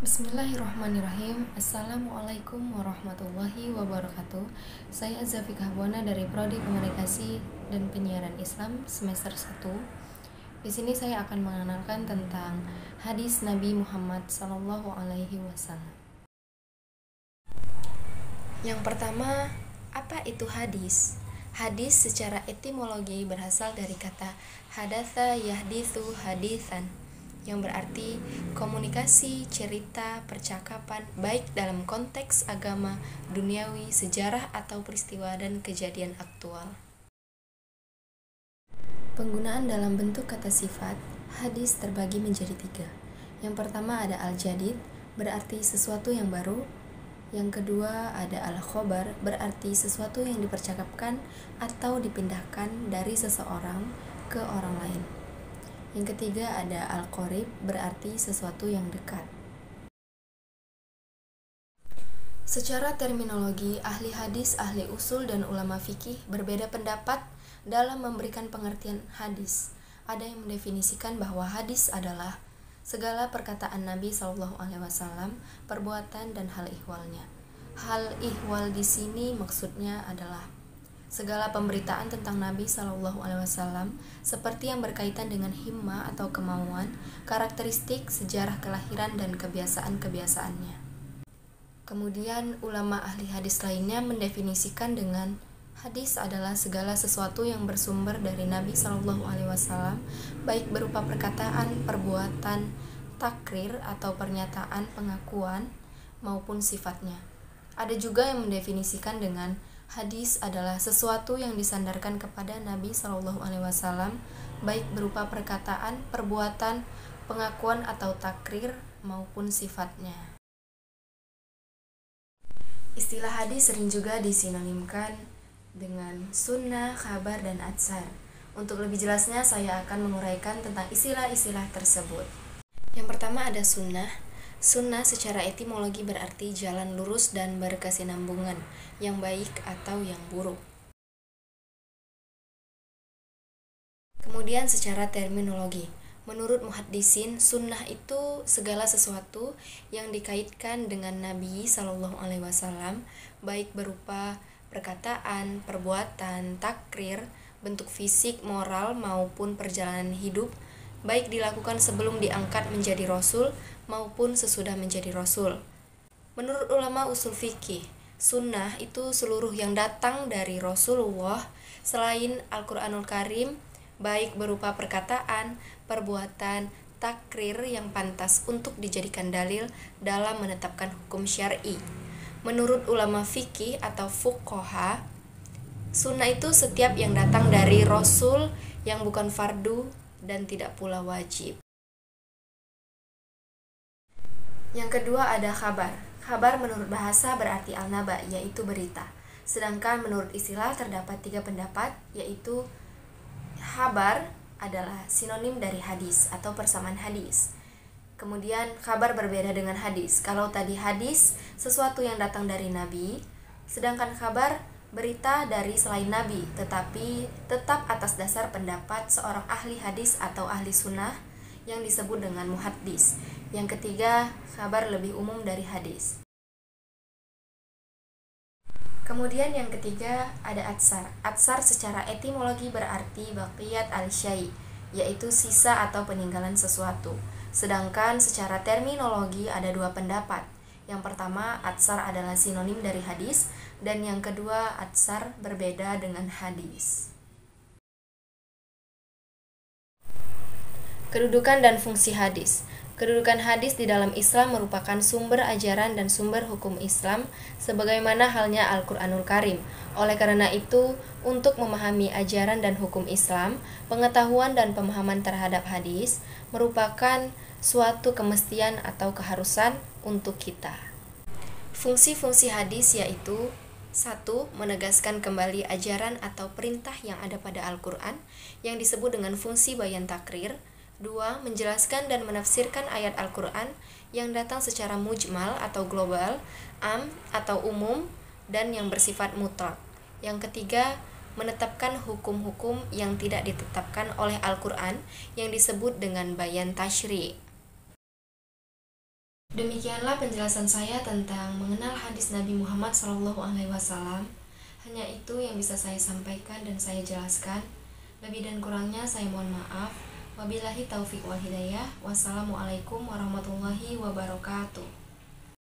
Bismillahirrahmanirrahim. Assalamualaikum warahmatullahi wabarakatuh. Saya Zafika Habwana dari Prodi Komunikasi dan Penyiaran Islam semester 1. Di sini saya akan mengenalkan tentang hadis Nabi Muhammad SAW. Yang pertama, apa itu hadis? Hadis secara etimologi berasal dari kata hadatsa yahditsu hadisan, yang berarti komunikasi, cerita, percakapan, baik dalam konteks agama, duniawi, sejarah, atau peristiwa dan kejadian aktual. Penggunaan dalam bentuk kata sifat, hadis terbagi menjadi 3. Yang pertama ada al-jadid, berarti sesuatu yang baru. Yang kedua ada al-khobar, berarti sesuatu yang dipercakapkan atau dipindahkan dari seseorang ke orang lain. Yang ketiga ada al-qorib, berarti sesuatu yang dekat. Secara terminologi, ahli hadis, ahli usul, dan ulama fikih berbeda pendapat dalam memberikan pengertian hadis. Ada yang mendefinisikan bahwa hadis adalah segala perkataan Nabi SAW, perbuatan dan hal ihwalnya. Hal ihwal di sini maksudnya adalah segala pemberitaan tentang Nabi SAW seperti yang berkaitan dengan himma atau kemauan, karakteristik, sejarah kelahiran, dan kebiasaan-kebiasaannya. Kemudian ulama ahli hadis lainnya mendefinisikan dengan hadis adalah segala sesuatu yang bersumber dari Nabi SAW, baik berupa perkataan, perbuatan, takrir atau pernyataan pengakuan maupun sifatnya. Ada juga yang mendefinisikan dengan hadis adalah sesuatu yang disandarkan kepada Nabi SAW, baik berupa perkataan, perbuatan, pengakuan atau takrir maupun sifatnya. Istilah hadis sering juga disinonimkan dengan sunnah, khabar, dan atsar. Untuk lebih jelasnya, saya akan menguraikan tentang istilah-istilah tersebut. Yang pertama ada sunnah. Sunnah secara etimologi berarti jalan lurus dan berkesinambungan, yang baik atau yang buruk. Kemudian secara terminologi, menurut muhaddisin, sunnah itu segala sesuatu yang dikaitkan dengan Nabi SAW, baik berupa perkataan, perbuatan, takrir, bentuk fisik, moral, maupun perjalanan hidup, baik dilakukan sebelum diangkat menjadi rasul maupun sesudah menjadi rasul. Menurut ulama usul fikih, sunnah itu seluruh yang datang dari Rasulullah selain Al-Quranul Karim, baik berupa perkataan, perbuatan, takrir yang pantas untuk dijadikan dalil dalam menetapkan hukum syar'i. Menurut ulama fikih atau fuqaha, sunnah itu setiap yang datang dari Rasul yang bukan fardu dan tidak pula wajib. Yang kedua ada khabar. Khabar menurut bahasa berarti al-naba, yaitu berita. Sedangkan menurut istilah terdapat 3 pendapat, yaitu khabar adalah sinonim dari hadis atau persamaan hadis. Kemudian khabar berbeda dengan hadis. Kalau tadi hadis sesuatu yang datang dari Nabi, sedangkan khabar berita dari selain Nabi, tetapi tetap atas dasar pendapat seorang ahli hadis atau ahli sunnah yang disebut dengan muhaddis. Yang ketiga, khabar lebih umum dari hadis. Kemudian yang ketiga ada atsar. Atsar secara etimologi berarti baqiyat al-syai', yaitu sisa atau peninggalan sesuatu. Sedangkan secara terminologi ada 2 pendapat. Yang pertama, atsar adalah sinonim dari hadis, dan yang kedua, atsar berbeda dengan hadis. Kedudukan dan fungsi hadis. Kedudukan hadis di dalam Islam merupakan sumber ajaran dan sumber hukum Islam, sebagaimana halnya Al-Quranul Karim. Oleh karena itu, untuk memahami ajaran dan hukum Islam, pengetahuan dan pemahaman terhadap hadis merupakan suatu kemestian atau keharusan untuk kita. Fungsi-fungsi hadis yaitu 1. Menegaskan kembali ajaran atau perintah yang ada pada Al-Quran yang disebut dengan fungsi bayan takrir. 2. Menjelaskan dan menafsirkan ayat Al-Quran yang datang secara mujmal atau global, am atau umum, dan yang bersifat mutlak. Yang ketiga, menetapkan hukum-hukum yang tidak ditetapkan oleh Al-Quran yang disebut dengan bayan tasyri'. Demikianlah penjelasan saya tentang mengenal hadis Nabi Muhammad SAW. Hanya itu yang bisa saya sampaikan dan saya jelaskan. Lebih dan kurangnya saya mohon maaf. Wabillahi taufiq wal hidayah. Wassalamualaikum warahmatullahi wabarakatuh.